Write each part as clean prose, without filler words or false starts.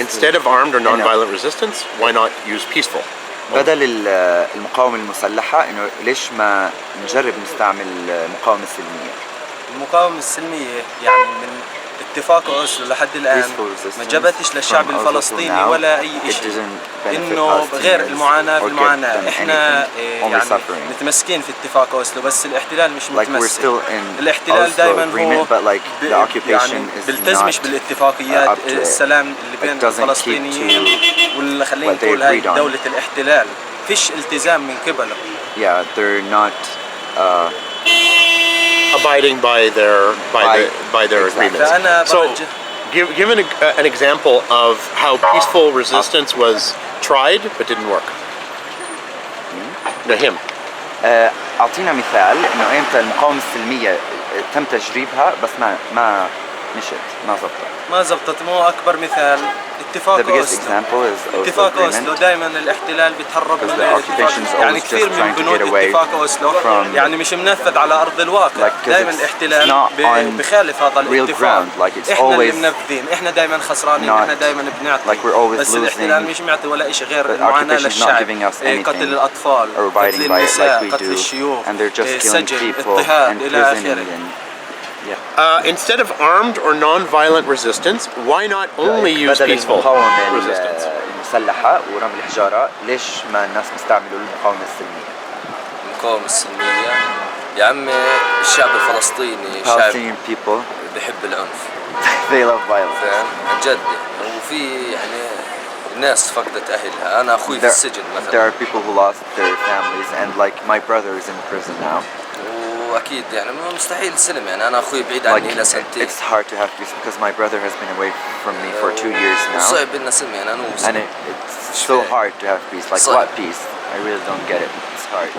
Instead of armed or non-violent resistance, why not use peaceful? بدل المقاومة المسلحة إنه ليش ما نجرب نستعمل مقاومة سلمية؟ المقاومة السلمية يعني من اتفاق أوسلو لحد الآن ما جابتش للشعب الفلسطيني ولا أي شيء، إنه غير المعاناة بالمعاناة. إحنا يعني متمسكين في اتفاق أوسلو بس الاحتلال مش متمسك. الاحتلال دائما هو يعني بيلتزمش بالاتفاقيات السلام اللي بين الفلسطينيين واللي خلينا نقول هاي دولة الاحتلال فيش التزام من قبله. Yeah, they're not abiding by their agreements. So, give an example of how peaceful resistance was tried but didn't work. Him. أعطينا مثال إنه إمتى المقاومة السلمية تم تجريبها بس ما مشت ما زبطت. مو أكبر مثال اتفاق أوسلو دائما الاحتلال بيتهرب من الاتفاق. يعني كثير من بنود اتفاق أوسلو يعني مش منفذ على أرض الواقع. دائما الاحتلال بخالف هذا الاتفاق. احنا اللي منفذين، احنا دائما خسرانين، احنا دائما بنعطي بس الاحتلال مش معطي ولا شيء غير المعاناة للشعب، قتل الأطفال، قتل النساء، قتل الشيوخ، سجن، اضطهاد إلى آخره. Instead of armed or non-violent resistance, why not only use peaceful resistance? المسلحة ورمي الحجارة، ليش ما الناس بيستعملوا المقاومة السلمية؟ المقاومة السلمية يا عمي الشعب الفلسطيني شعب بيحب العنف. They love violence. فاهم؟ عن جد. وفي يعني ناس فقدت أهلها. أنا أخوي في السجن مثلا. There are people who lost their families and like my brother is in prison now. أكيد يعني مستحيل السلم. يعني أنا أخوي بعيد عني إلى سنتين. It's hard to have peace because my brother has been away from me for 2 years now. صعب إنه سلم يعني أنا and it's so hard to have peace. Like what peace? I really don't get it. It's hard.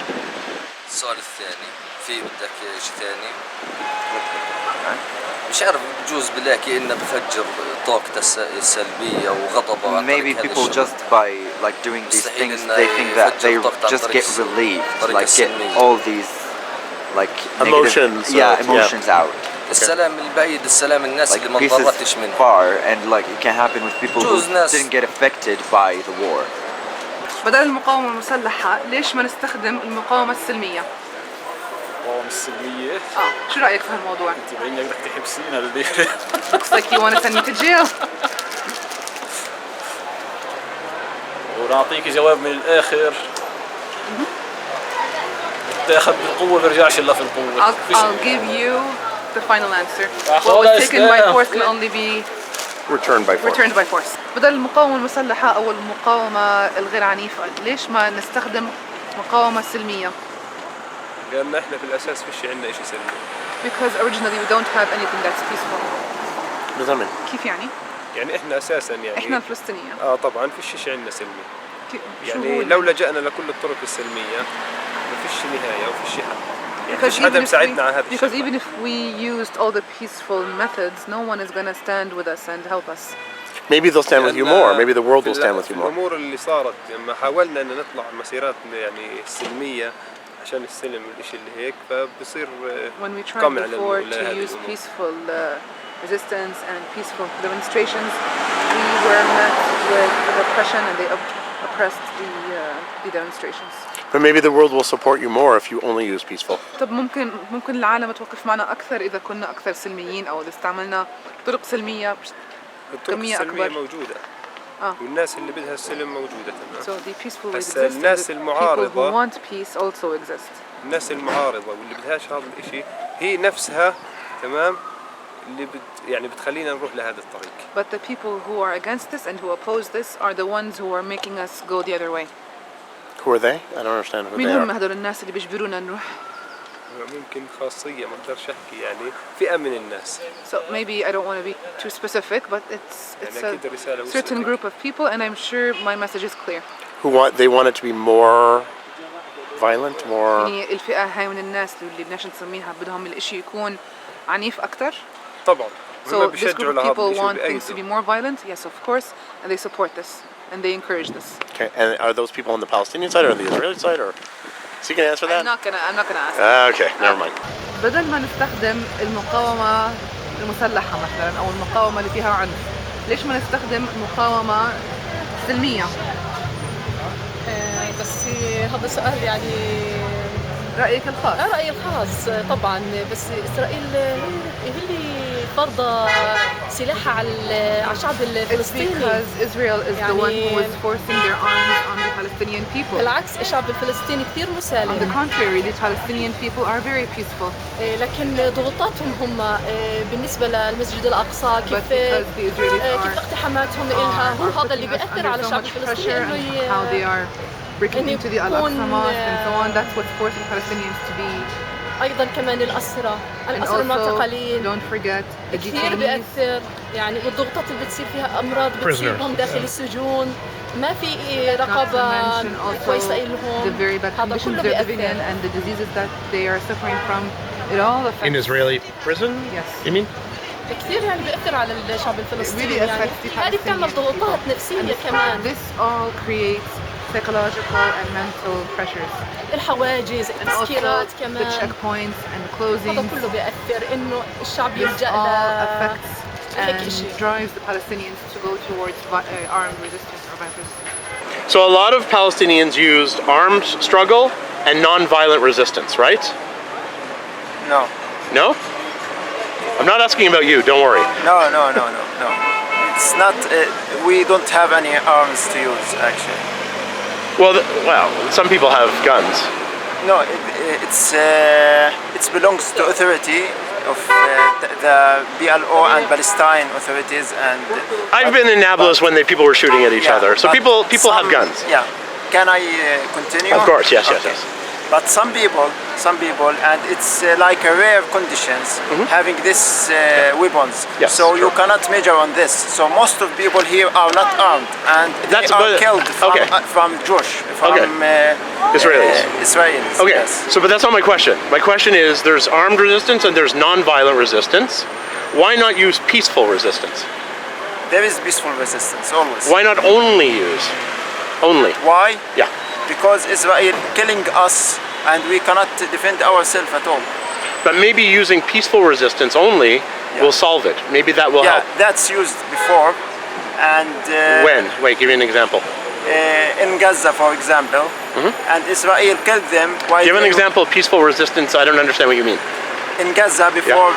السؤال الثاني في بدك شيء ثاني؟ مش عارف بجوز بلاقي إنه بفجر طاقته السلبية وغضبه. Maybe people just by like doing these things they think that they just get relieved, like get all these like emotions out. السلام البعيد، السلام الناس اللي ما انضرتش منه. Far and like it can happen with people who didn't get affected by the war. بدل المقاومة المسلحة ليش ما نستخدم المقاومة السلمية؟ المقاومة السلمية؟ شو رأيك في هالموضوع؟ انت باين بدك تحبسينا للبيت. Looks like you want to send me to jail. ونعطيك جواب من الآخر. تاخذ بالقوة برجعش إلا في القوة. I'll give you the final answer. What was taken by force can only be returned by force. بدل المقاومة المسلحة أو المقاومة الغير عنيفة ليش ما نستخدم مقاومة سلمية؟ لأن إحنا في الأساس فيش عندنا إشي سلمي. Because originally we don't have anything that's peaceful. بالضبط. كيف يعني؟ يعني إحنا أساسا يعني إحنا الفلسطينيين. طبعا فيش شيء عندنا سلمي. يعني لو لجأنا لكل الطرق السلمية ما فيش نهاية وفيش شيء حل. يعني فيش حدا مساعدنا على هذا الشيء. Because even if we used all the peaceful methods, no one is going to stand with us and help us. Maybe they'll stand with you more. Maybe the world will stand with you more. الأمور اللي صارت لما حاولنا إن نطلع مسيرات يعني سلمية عشان السلم والإشي اللي هيك فبصير When we tried before to use peaceful resistance and peaceful demonstrations, we were met with repression and they oppressed the demonstrations. But maybe the world will support you more if you only use peaceful. طب ممكن العالم توقف معنا أكثر إذا كنا أكثر سلميين أو إذا استعملنا طرق سلمية كمية أكبر. السلمية موجودة. والناس اللي بدها السلم موجودة تمام. So the peaceful بس الناس المعارضة people who want peace also exist. الناس المعارضة واللي بدهاش هذا الإشي هي نفسها تمام اللي يعني بتخلينا نروح لهذا الطريق. But the people who are against this and who oppose this are the ones who are making us go the other way. Who are they? I don't understand who they are. مين هم هذول الناس اللي بيجبرونا نروح؟ ممكن خاصية ما أقدرش أحكي يعني فئة من الناس. So maybe I don't want to be too specific, but it's a certain group of people, and I'm sure my message is clear. They want it to be more violent, more. يعني الفئة هاي من الناس اللي بدناش نسميها بدهم الإشي يكون عنيف أكتر. طبعا. So this group of people want things to be more violent, yes, of course, and they support this and they encourage this. Okay, and are those people on the Palestinian side or on the Israeli side, or is he going to answer that? I'm not gonna ask. Okay, never mind. بدل ما نستخدم المقاومة المسلحة مثلا أو المقاومة اللي فيها عنف، ليش ما نستخدم مقاومة سلمية؟ بس هذا سؤال يعني رأيك الخاص؟ رأيي الخاص طبعا، بس إسرائيل هي اللي فرض سلاحها على الشعب الفلسطيني. Because Israel is the one who is forcing their arms on the Palestinian people. بالعكس الشعب الفلسطيني كثير مسالم. On the contrary, the Palestinian people are very peaceful. لكن ضغوطاتهم هم بالنسبة للمسجد الأقصى كيف اقتحاماتهم إلها هو هذا اللي بيأثر على الشعب الفلسطيني how they are breaking into the Al-Aqsa Mosque and so on. That's what's forcing Palestinians to be. أيضا كمان الأسرى المعتقلين. Don't forget the كثير بيأثر يعني، والضغوطات اللي بتصير فيها أمراض بتصيبهم داخل السجون، ما في رقابة كويسة لهم. هذا كله بيأثر. And the diseases that they are suffering from, it all affects. In Israeli prison? Yes. You mean? كثير يعني بيأثر على الشعب الفلسطيني It really يعني. affects the هذه بتعمل ضغوطات نفسية كمان. This all creates psychological and mental pressures. الحواجز، التسكيرات كمان. The checkpoints and the closings. هذا كله بيأثر إنه الشعب يلجأ affects and drives the Palestinians to go towards armed resistance or violent resistance. So a lot of Palestinians used armed struggle and non-violent resistance, right? No. No? I'm not asking about you, don't worry. No. It's not, we don't have any arms to use actually. Well, some people have guns. No, it belongs to authority of the PLO and Palestine authorities and. I've been in Nablus when people were shooting at each other, so people have guns. Yeah. Can I continue? Of course, yes. But some people, and it's like a rare conditions having this weapons. Yes, so you cannot measure on this. So most of people here are not armed, and they are killed from Jewish, from Israelis. Israelis. Okay. Yes. So, but that's not my question. My question is: there's armed resistance and there's non-violent resistance. Why not use peaceful resistance? There is peaceful resistance always. Why not only use? Only. Why? Yeah. Because Israel killing us and we cannot defend ourselves at all. But maybe using peaceful resistance only will solve it. Maybe that will help. Yeah, that's used before. And when? Wait, give me an example. In Gaza, for example, and Israel killed them. Give an example of peaceful resistance. I don't understand what you mean. In Gaza, before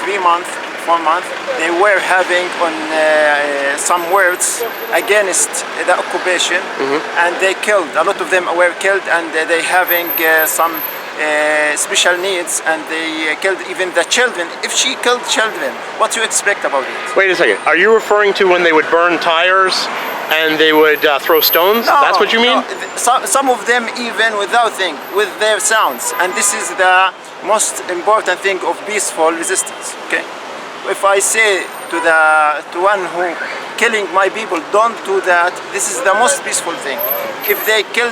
3 months, 4 months, they were having on some words against the occupation, and they killed. A lot of them were killed, and they having some special needs, and they killed even the children. If she killed children, what do you expect about it? Wait a second. Are you referring to when they would burn tires and they would throw stones? No, that's what you mean? No. Some of them even without thing, with their sounds, and this is the most important thing of peaceful resistance. Okay. If I say to one who killing my people, don't do that, this is the most peaceful thing. If they kill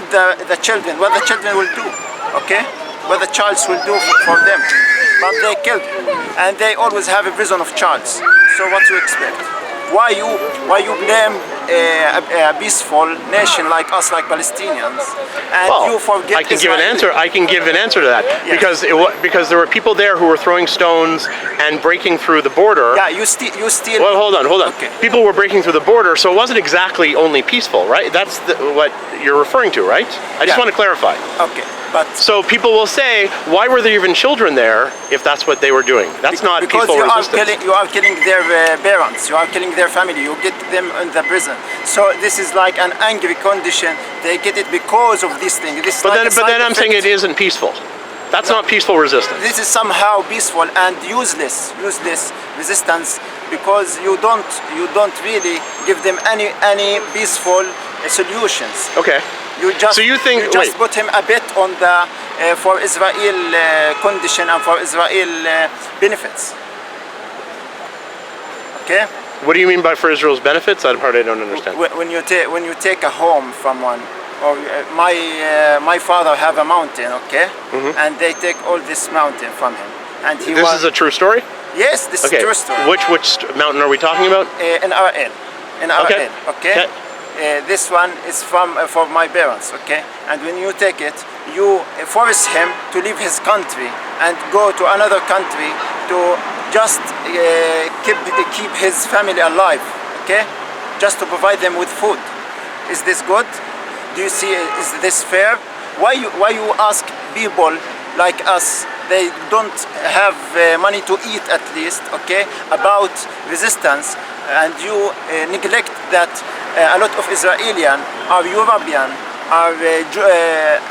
the children, what the children will do, okay? What the child will do for them. But they killed, and they always have a prison of childs. So what do you expect? Why you blame a peaceful nation like us, like Palestinians, and you forget I can give an answer. I can give an answer to that because there were people there who were throwing stones and breaking through the border. Yeah, you still. Well, hold on. Okay. People were breaking through the border, so it wasn't exactly only peaceful, right? That's what you're referring to, right? I just want to clarify. Okay. But so people will say, why were there even children there if that's what they were doing? That's not peaceful resistance. You are killing their parents, you are killing their family, you get them in the prison. So this is like an angry condition. They get it because of this thing. But then I'm saying it isn't peaceful. That's not peaceful resistance. This is somehow peaceful and useless resistance because you don't really give them any peaceful solutions. Okay. So you think you just put him a bit on the for Israel condition and for Israel benefits. Okay. What do you mean by for Israel's benefits? That part I don't understand. When you take a home from one, or my father have a mountain, okay, and they take all this mountain from him, and This is a true story? Yes, this is a true story. Which mountain are we talking about? In Arel. Okay. This one is for my parents, okay? And when you take it, you force him to leave his country and go to another country to just keep his family alive, okay, just to provide them with food. Is this good? Do you see, is this fair? Why you ask people like us, they don't have money to eat at least, okay, about resistance, and you neglect that a lot of Israelis are European, are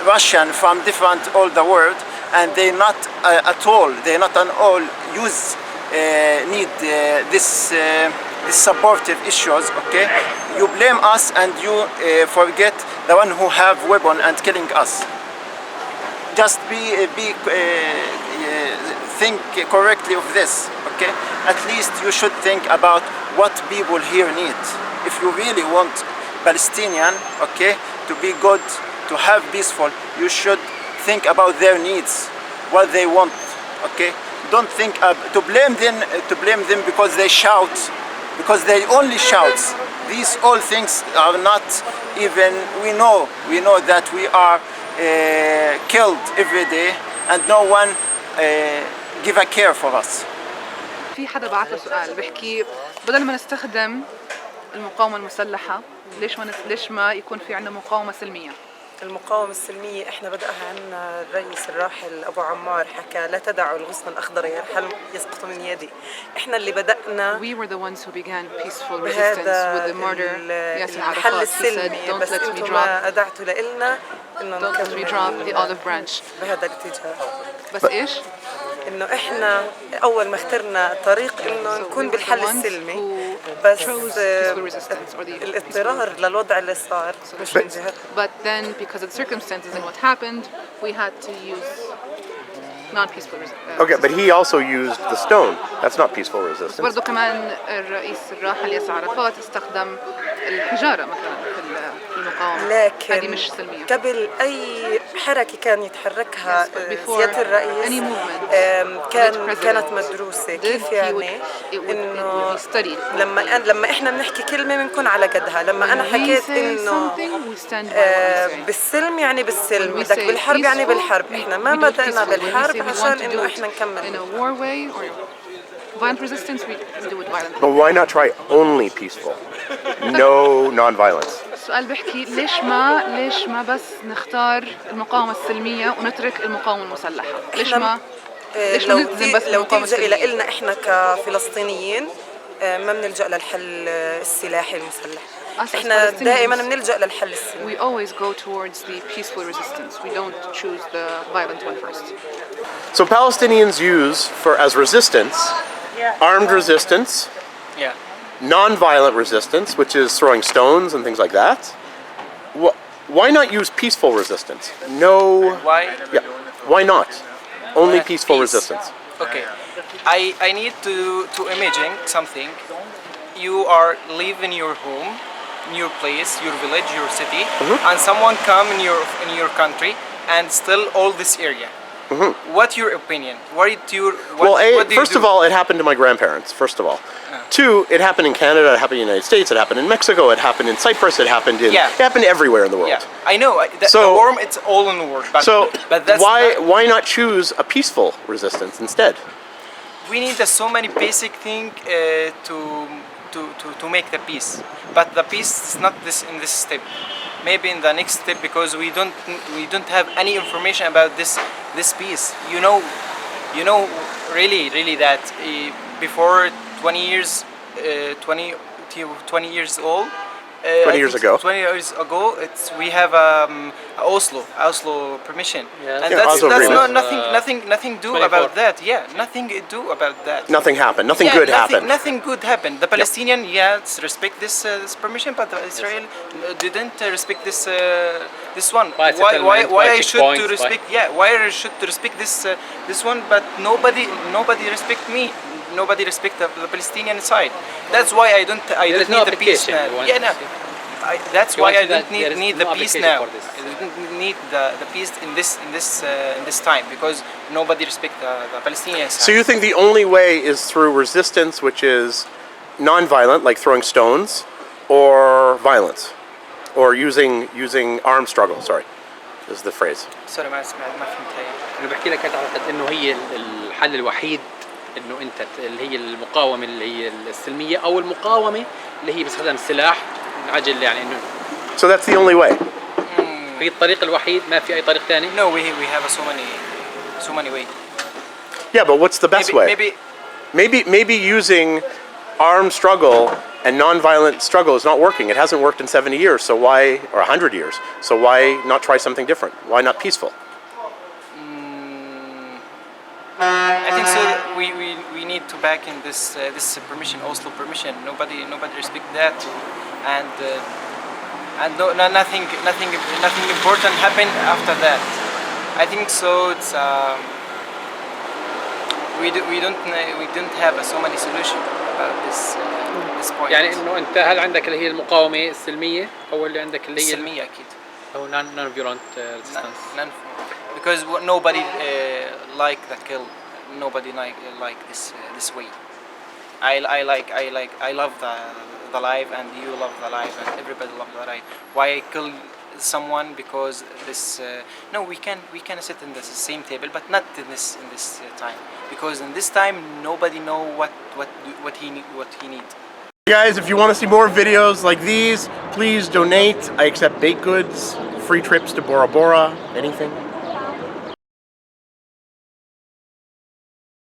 Russian from different all the world, and they not at all need this supportive issues, okay? You blame us and you forget the one who have weapon and killing us. Just think correctly of this, okay? At least you should think about what people here need. If you really want Palestinian, okay, to be good, to have peaceful, you should think about their needs, what they want, okay? Don't think to blame them because they shout, because they only shout. These all things are not even. We know that we are killed every day, and no one give a care for us. في حدا بعث له سؤال بيحكي بدل ما نستخدم المقاومة المسلحة ليش ما يكون في عندنا مقاومة سلمية؟ المقاومة السلمية احنا بدأها عنا الرئيس الراحل أبو عمار، حكى لا تدعوا الغصن الأخضر يسقط من يدي. احنا اللي بدأنا We were the ones who began peaceful resistance with the murder ياسر عرفات. He said don't let me drop أدعتوا لإلنا إنه don't let me drop the olive branch. بهذا الاتجاه. بس إيش؟ إنه إحنا أول ما اخترنا طريق إنه نكون بالحل السلمي، بس الاضطرار للوضع اللي صار مش من جهتنا. But then because of the circumstances and what happened, we had to use non-peaceful resistance. Okay, but he also used the stone. That's not peaceful resistance. برضو كمان الرئيس الراحل ياسر عرفات استخدم الحجارة مثلا في المقاومة. لكن هذه مش سلمية. قبل أي حركة كان يتحركها سيادة الرئيس كانت مدروسة. كيف يعني؟ إنه لما إحنا بنحكي كلمة بنكون على قدها. لما أنا حكيت إنه بالسلم يعني بالسلم، بدك بالحرب يعني بالحرب. إحنا ما بدأنا بالحرب عشان إنه إحنا نكمل. In a war way or violent resistance, we do it violently. But why not try only peaceful? No non-violence. السؤال بيحكي ليش ما بس نختار المقاومة السلمية ونترك المقاومة المسلحة؟ ليش ما نلزم بس لو تلجأ إلى إلنا إحنا كفلسطينيين ما بنلجأ للحل السلاحي المسلح. إحنا دائما بنلجأ للحل السلمي. We always go towards the peaceful resistance. We don't choose the violent one first. So Palestinians use as resistance, armed resistance, non-violent resistance, which is throwing stones and things like that. Why not use peaceful resistance? No. Why? Yeah. Why not? Only peaceful resistance. Okay. I need to imagine something. You are live in your home, in your place, your village, your city, and someone come in your country and steal all this area. What's your opinion? First of all, it happened to my grandparents, first of all. Two, it happened in Canada, it happened in the United States, it happened in Mexico, it happened in Cyprus, it happened everywhere in the world. Yeah, I know. The worm, it's all in the world. But that's why not choose a peaceful resistance instead? We need so many basic things to make the peace. But the peace is not in this step. Maybe in the next step, because we don't have any information about this peace. You know really that before 20 years old. 20 years ago. 20 years ago, we have Oslo permission, and nothing do about that. Yeah, nothing do about that. Nothing happened. Nothing good happened. Nothing good happened. The Palestinian, respect this permission, but Israel didn't respect this one. Why I should to respect? Yeah, why I should to respect this one? But nobody respect me. Nobody respect the Palestinian side. That's why I don't need the peace now. That's why I don't need the peace now. I don't need the peace in this time, because nobody respect the Palestinian side. So you think the only way is through resistance, which is non-violent, like throwing stones, or violence, or using armed struggle? Sorry, is the phrase. Sorry, ما فهمت هي. أنا بحكي لك أعتقد إنه هي الحل الوحيد انه انت اللي هي المقاومه اللي هي السلميه او المقاومه اللي هي باستخدام السلاح من اجل يعني انه. So that's the only way. هي الطريق الوحيد ما في اي طريق ثاني. No, we have so many ways. Yeah, but what's the best way? Maybe using armed struggle and non-violent struggle is not working. It hasn't worked in 70 years, so why, or 100 years, so why not try something different? Why not peaceful? I think so. We need to back in this permission, Oslo permission. Nobody respect that, and nothing important happened after that. I think so. It's we don't have so many solutions about this point. يعني انه انت هل عندك اللي هي المقاومه السلميه او اللي عندك اللي هي السلميه اكيد او non-violent resistance? Because nobody like that kill. Nobody like this way. I love the life, and you love the life, and everybody love the life. Why I kill someone? Because this no, we can sit in the same table, but not in this time. Because in this time nobody know what he need. Guys, if you want to see more videos like these, please donate. I accept baked goods, free trips to Bora Bora, anything.